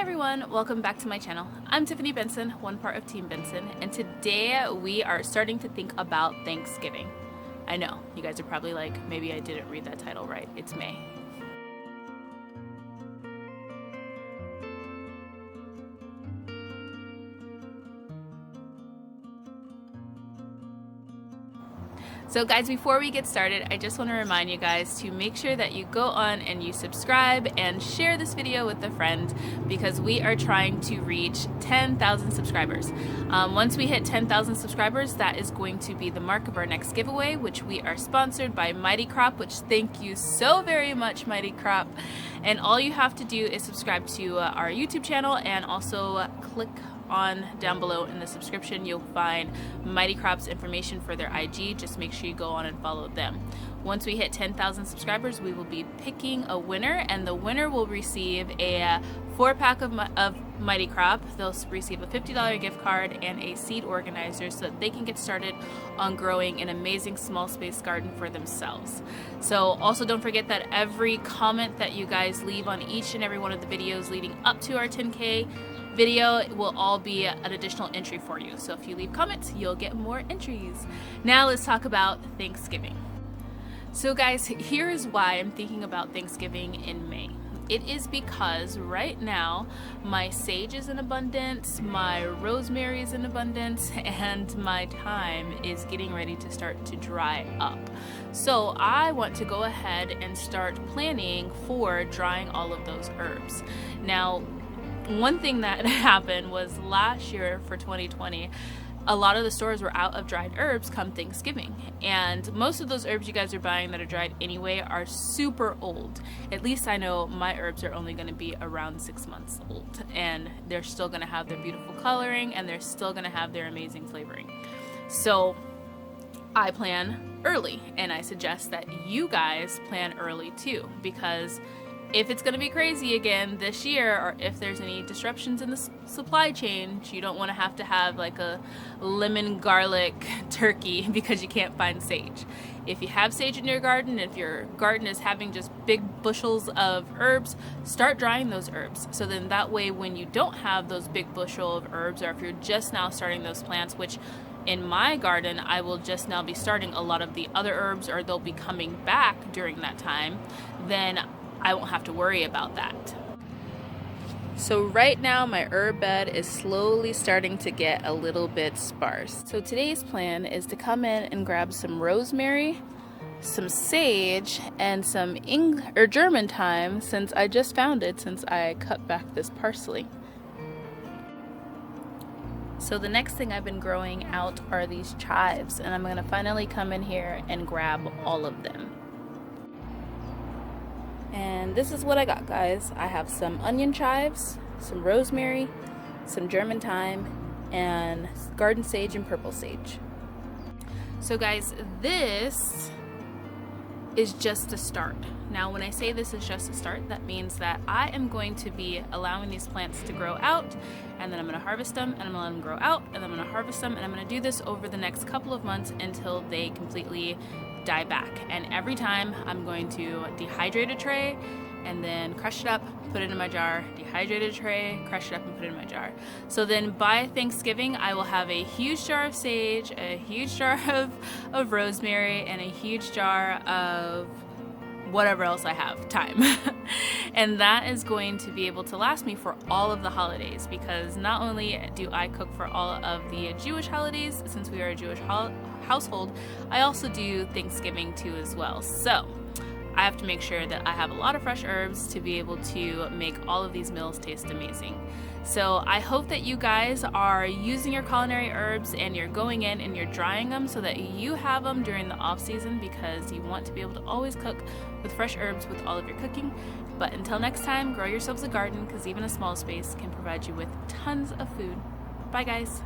everyone, welcome back to my channel. I'm Tiffany Benson, one part of Team Benson, and today we are starting to think about Thanksgiving. I know, you guys are probably like, maybe I didn't read that title right. It's May. So guys, before we get started, I just want to remind you guys to make sure that you go on and you subscribe and share this video with a friend, because we are trying to reach 10,000 subscribers. Once we hit 10,000 subscribers, that is going to be the mark of our next giveaway, which we are sponsored by Mighty Crop, which thank you so very much, Mighty Crop. And all you have to do is subscribe to our YouTube channel, and also click on down below in the subscription. You'll find Mighty Crop's information for their IG. Just make sure you go on and follow them. Once we hit 10,000 subscribers, we will be picking a winner, and the winner will receive a 4-pack of Mighty Crop. They'll receive a $50 gift card and a seed organizer so that they can get started on growing an amazing small space garden for themselves. So also don't forget that every comment that you guys leave on each and every one of the videos leading up to our 10K video will all be an additional entry for you. So if you leave comments, you'll get more entries. Now let's talk about Thanksgiving. So guys, here's why I'm thinking about Thanksgiving in May. It is because right now my sage is in abundance, my rosemary is in abundance, and my thyme is getting ready to start to dry up. So I want to go ahead and start planning for drying all of those herbs. Now, one thing that happened was last year for 2020, a lot of the stores were out of dried herbs come Thanksgiving, and most of those herbs you guys are buying that are dried anyway are super old. At least I know my herbs are only going to be around 6 months old, and they're still going to have their beautiful coloring, and they're still going to have their amazing flavoring. So I plan early, and I suggest that you guys plan early too, because if it's going to be crazy again this year, or if there's any disruptions in the supply chain, you don't want to have like a lemon garlic turkey because you can't find sage. If you have sage in your garden, if your garden is having just big bushels of herbs, start drying those herbs. So then that way when you don't have those big bushel of herbs, or if you're just now starting those plants, which in my garden I will just now be starting a lot of the other herbs, or they'll be coming back during that time, then I won't have to worry about that. So right now my herb bed is slowly starting to get a little bit sparse. So today's plan is to come in and grab some rosemary, some sage, and some German thyme, since I just found it since I cut back this parsley. So the next thing I've been growing out are these chives, and I'm going to finally come in here and grab all of them. And this is what I got, guys. I have some onion chives, some rosemary, some German thyme, and garden sage and purple sage. So guys, this is just a start. Now when I say this is just a start, that means that I am going to be allowing these plants to grow out, and then I'm going to harvest them, and I'm going to let them grow out, and then I'm going to harvest them, and I'm going to do this over the next couple of months until they completely die back. And every time I'm going to dehydrate a tray and then crush it up, put it in my jar, dehydrate a tray, crush it up, and put it in my jar. So then by Thanksgiving I will have a huge jar of sage, a huge jar of rosemary, and a huge jar of whatever else I have, thyme. And that is going to be able to last me for all of the holidays, because not only do I cook for all of the Jewish holidays, since we are a Jewish household, I also do Thanksgiving too as well. So I have to make sure that I have a lot of fresh herbs to be able to make all of these meals taste amazing. So I hope that you guys are using your culinary herbs and you're going in and you're drying them so that you have them during the off season, because you want to be able to always cook with fresh herbs with all of your cooking. But until next time, grow yourselves a garden, because even a small space can provide you with tons of food. Bye guys.